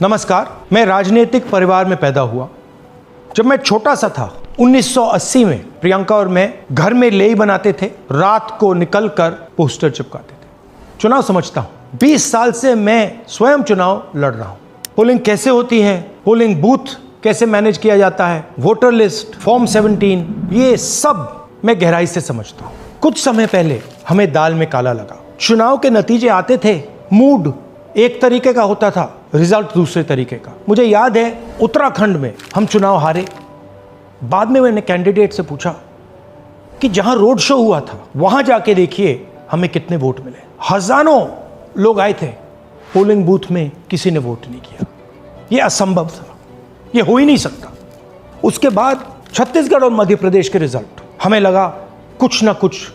नमस्कार, मैं राजनीतिक परिवार में पैदा हुआ। जब मैं छोटा सा था 1980 में प्रियंका और मैं घर में लेई बनाते थे, रात को निकलकर पोस्टर चिपकाते थे। चुनाव समझता हूं, 20 साल से मैं स्वयं चुनाव लड़ रहा हूं। पोलिंग कैसे होती है, पोलिंग बूथ कैसे मैनेज किया जाता है, वोटर लिस्ट, फॉर्म 17, ये सब मैं गहराई से समझता हूं। कुछ समय पहले हमें दाल में काला लगा। चुनाव के नतीजे आते थे, मूड एक तरीके का होता था, रिजल्ट दूसरे तरीके का। मुझे याद है उत्तराखंड में हम चुनाव हारे। बाद में मैंने कैंडिडेट से पूछा कि जहां रोड शो हुआ था वहां जाके देखिए हमें कितने वोट मिले। हजारों लोग आए थे, पोलिंग बूथ में किसी ने वोट नहीं किया। यह असंभव था, यह हो ही नहीं सकता। उसके बाद छत्तीसगढ़ और मध्य प्रदेश के रिजल्ट, हमें लगा कुछ ना कुछ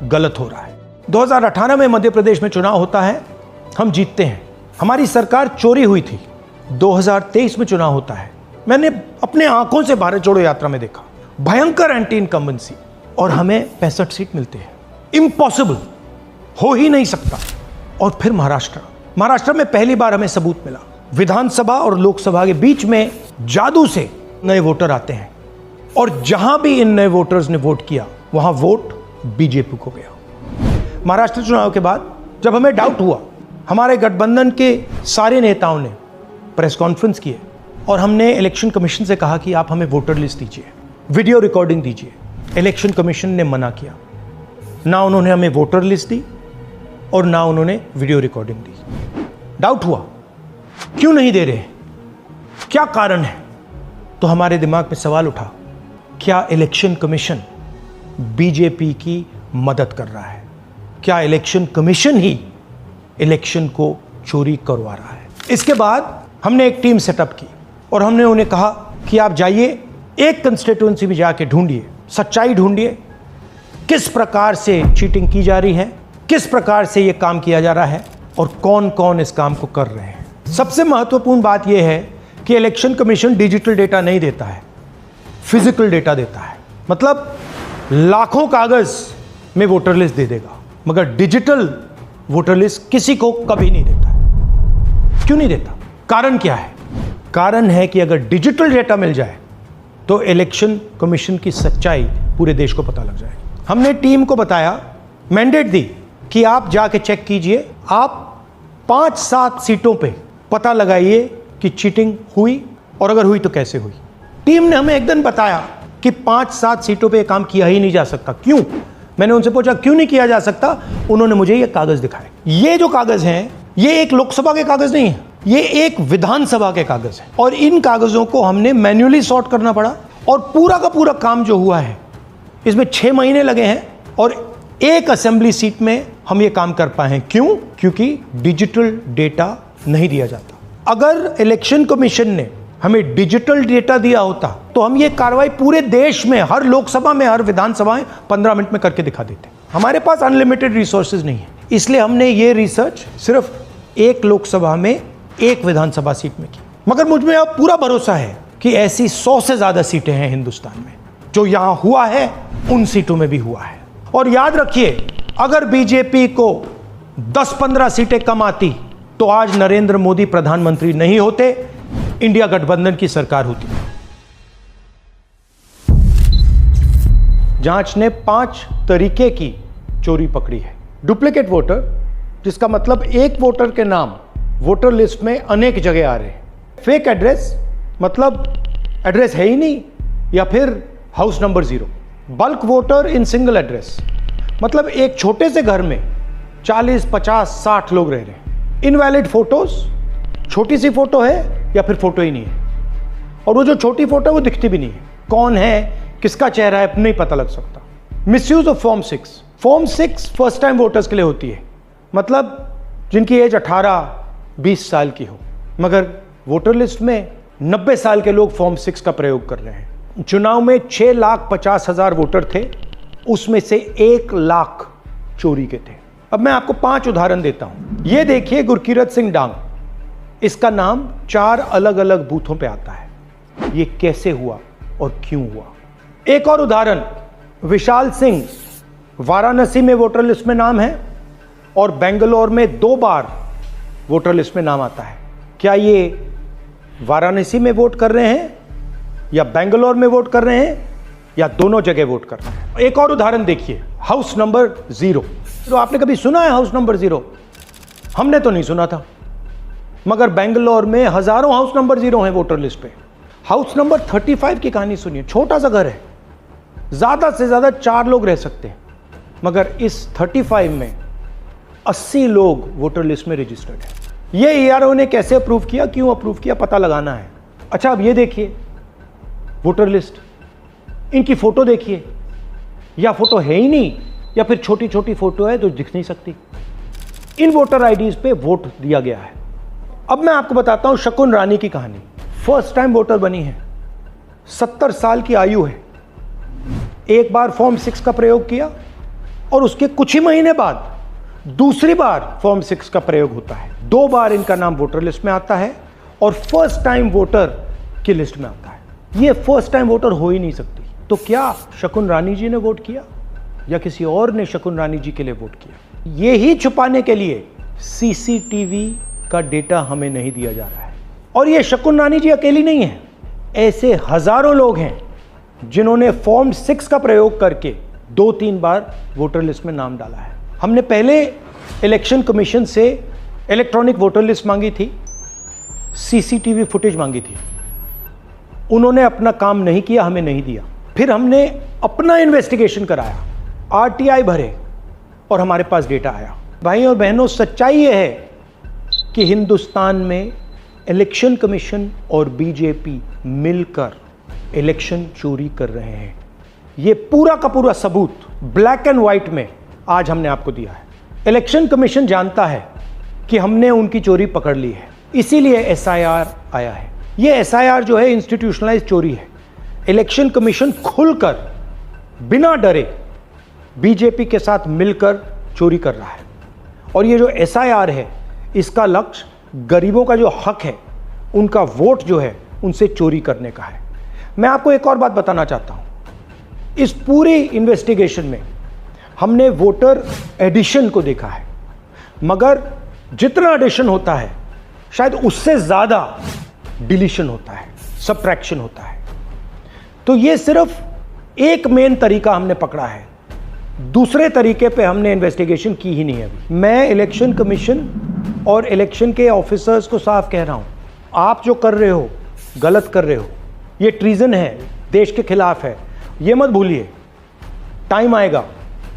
गलत हो रहा है। 2018 में मध्य प्रदेश में चुनाव होता है, हम जीतते हैं, हमारी सरकार चोरी हुई थी। 2023 में चुनाव होता है, मैंने अपने आंखों से भारत जोड़ो यात्रा में देखा, भयंकर एंटी इनकम्बेंसी, और हमें 65 सीट मिलते हैं। इम्पॉसिबल, हो ही नहीं सकता। और फिर महाराष्ट्र में पहली बार हमें सबूत मिला। विधानसभा और लोकसभा के बीच में जादू से नए वोटर आते हैं, और जहां भी इन नए वोटर्स ने वोट किया वहां वोट बीजेपी को गया। महाराष्ट्र चुनाव के बाद जब हमें डाउट हुआ, हमारे गठबंधन के सारे नेताओं ने प्रेस कॉन्फ्रेंस किए और हमने इलेक्शन कमीशन से कहा कि आप हमें वोटर लिस्ट दीजिए, वीडियो रिकॉर्डिंग दीजिए। इलेक्शन कमीशन ने मना किया, ना उन्होंने हमें वोटर लिस्ट दी और ना उन्होंने वीडियो रिकॉर्डिंग दी। डाउट हुआ, क्यों नहीं दे रहे, क्या कारण है? तो हमारे दिमाग में सवाल उठा, क्या इलेक्शन कमीशन बीजेपी की मदद कर रहा है? क्या इलेक्शन कमीशन ही इलेक्शन को चोरी करवा रहा है? इसके बाद हमने एक टीम सेटअप की और हमने उन्हें कहा कि आप जाइए, एक कंस्टिट्यूएंसी में जाके ढूंढिए, सच्चाई ढूंढिए, किस प्रकार से चीटिंग की जा रही है, किस प्रकार से ये काम किया जा रहा है और कौन कौन इस काम को कर रहे हैं। सबसे महत्वपूर्ण बात यह है कि इलेक्शन कमीशन डिजिटल डेटा नहीं देता है, फिजिकल डेटा देता है। मतलब लाखों कागज में वोटर लिस्ट दे देगा, मगर डिजिटल वोटर लिस्ट किसी को कभी नहीं देता है। क्यों नहीं देता? कारण क्या है? कारण है कि अगर डिजिटल डेटा मिल जाए तो इलेक्शन कमीशन की सच्चाई पूरे देश को पता लग जाएगी। हमने टीम को बताया, मैंडेट दी कि आप जाके चेक कीजिए, आप 5-7 सीटों पे पता लगाइए कि चीटिंग हुई, और अगर हुई तो कैसे हुई। टीम ने हमें एक दिन बताया कि 5-7 सीटों पे काम किया ही नहीं जा सकता। क्यों? मैंने उनसे पूछा क्यों नहीं किया जा सकता। उन्होंने मुझे ये कागज दिखाए। ये जो कागज हैं, ये एक लोकसभा के कागज नहीं है, ये एक विधानसभा के कागज है, और इन कागजों को हमने मैन्युअली सॉर्ट करना पड़ा। और पूरा का पूरा काम जो हुआ है, इसमें 6 महीने लगे हैं, और एक असेंबली सीट में हम ये काम कर पाए हैं। क्यों? क्योंकि डिजिटल डेटा नहीं दिया जाता। अगर इलेक्शन कमीशन ने हमें डिजिटल डेटा दिया होता तो हम ये कार्रवाई पूरे देश में, हर लोकसभा में, हर विधानसभा में 15 मिनट में करके दिखा देते। हमारे पास अनलिमिटेड रिसोर्सेज नहीं है, इसलिए हमने ये रिसर्च सिर्फ एक लोकसभा में, एक विधानसभा सीट में की। मगर मुझ में अब पूरा भरोसा है कि ऐसी 100 से ज्यादा सीटें हैं हिंदुस्तान में। जो यहां हुआ है उन सीटों में भी हुआ है। और याद रखिए, अगर बीजेपी को 10-15 सीटें कम आती तो आज नरेंद्र मोदी प्रधानमंत्री नहीं होते, इंडिया गठबंधन की सरकार होती। जांच ने 5 तरीके की चोरी पकड़ी है। डुप्लीकेट वोटर, जिसका मतलब एक वोटर के नाम वोटर लिस्ट में अनेक जगह आ रहे हैं। फेक एड्रेस, मतलब एड्रेस है ही नहीं, या फिर house number 0। Bulk voter in single address, मतलब एक छोटे से घर में 40, 50, 60 लोग रह रहे हैं। इनवैलिड फोटोज, छोटी सी फोटो है या फिर फोटो ही नहीं है, और वो जो छोटी फोटो है वो दिखती भी नहीं है। कौन है, किसका चेहरा है, नहीं पता लग सकता। Misuse of form 6। Form 6 first time voters के लिए होती है, मतलब जिनकी एज 18-20 साल की हो, मगर वोटर लिस्ट में 90 साल के लोग फॉर्म 6 का प्रयोग कर रहे हैं। चुनाव में 6,50,000 वोटर थे, उसमें से 1 लाख चोरी के थे। अब मैं आपको 5 उदाहरण देता हूं। ये देखिए, गुरकीरत सिंह डांग, इसका नाम 4 अलग अलग बूथों पे आता है। ये कैसे हुआ और क्यों हुआ? एक और उदाहरण, विशाल सिंह, वाराणसी में वोटर लिस्ट में नाम है और बेंगलोर में 2 बार वोटर लिस्ट में नाम आता है। क्या ये वाराणसी में वोट कर रहे हैं या बेंगलोर में वोट कर रहे हैं या दोनों जगह वोट कर रहे हैं? एक और उदाहरण देखिए, हाउस नंबर 0। तो आपने कभी सुना है हाउस नंबर 0? हमने तो नहीं सुना था, मगर बेंगलोर में हजारों हाउस नंबर 0 हैं वोटर लिस्ट पे। हाउस नंबर 35 की कहानी सुनिए। छोटा सा घर है, ज्यादा से ज्यादा 4 लोग रह सकते हैं, मगर इस 35 में 80 लोग वोटर लिस्ट में रजिस्टर्ड है। ये ERO ने कैसे अप्रूव किया, क्यों अप्रूव किया, पता लगाना है। अच्छा, अब ये देखिए वोटर लिस्ट, इनकी फोटो देखिए, या फोटो है ही नहीं या फिर छोटी छोटी फोटो है जो दिख नहीं सकती। इन वोटर आईडीज पे वोट दिया गया है। अब मैं आपको बताता हूं शकुन रानी की कहानी। फर्स्ट टाइम वोटर बनी है, 70 साल की आयु है। एक बार फॉर्म 6 का प्रयोग किया और उसके कुछ ही महीने बाद दूसरी बार फॉर्म 6 का प्रयोग होता है। 2 बार इनका नाम वोटर लिस्ट में आता है और फर्स्ट टाइम वोटर की लिस्ट में आता है। ये फर्स्ट टाइम वोटर हो ही नहीं सकती। तो क्या शकुन रानी जी ने वोट किया या किसी और ने शकुन रानी जी के लिए वोट किया? ये ही छुपाने के लिए CCTV का डेटा हमें नहीं दिया जा रहा है। और ये शकुन रानी जी अकेली नहीं है, ऐसे हजारों लोग हैं जिन्होंने फॉर्म 6 का प्रयोग करके 2-3 बार वोटर लिस्ट में नाम डाला है। हमने पहले इलेक्शन कमीशन से इलेक्ट्रॉनिक वोटर लिस्ट मांगी थी, CCTV फुटेज मांगी थी। उन्होंने अपना काम नहीं किया, हमें नहीं दिया। फिर हमने अपना इन्वेस्टिगेशन कराया, RTI भरे और हमारे पास डेटा आया। भाई और बहनों, सच्चाई यह है कि हिंदुस्तान में इलेक्शन कमीशन और बीजेपी मिलकर इलेक्शन चोरी कर रहे हैं। ये पूरा का पूरा सबूत ब्लैक एंड व्हाइट में आज हमने आपको दिया है। इलेक्शन कमीशन जानता है कि हमने उनकी चोरी पकड़ ली है, इसीलिए SIR आया है। ये SIR जो है इंस्टीट्यूशनलाइज चोरी है। इलेक्शन कमीशन खुलकर बिना डरे बीजेपी के साथ मिलकर चोरी कर रहा है। और ये जो SIR है, इसका लक्ष्य गरीबों का जो हक है, उनका वोट जो है, उनसे चोरी करने का है। मैं आपको एक और बात बताना चाहता हूं। इस पूरी इन्वेस्टिगेशन में हमने वोटर एडिशन को देखा है, मगर जितना एडिशन होता है शायद उससे ज्यादा डिलीशन होता है, सबट्रैक्शन होता है। तो ये सिर्फ एक मेन तरीका हमने पकड़ा है, दूसरे तरीके पे हमने इन्वेस्टिगेशन की ही नहीं है अभी। मैं इलेक्शन कमीशन और इलेक्शन के ऑफिसर्स को साफ कह रहा हूं, आप जो कर रहे हो गलत कर रहे हो। ये ट्रीजन है, देश के खिलाफ है। ये मत भूलिए, टाइम आएगा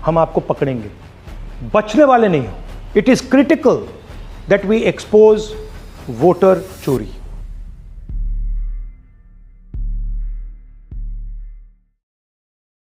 हम आपको पकड़ेंगे, बचने वाले नहीं हो। It is critical that we expose voter चोरी।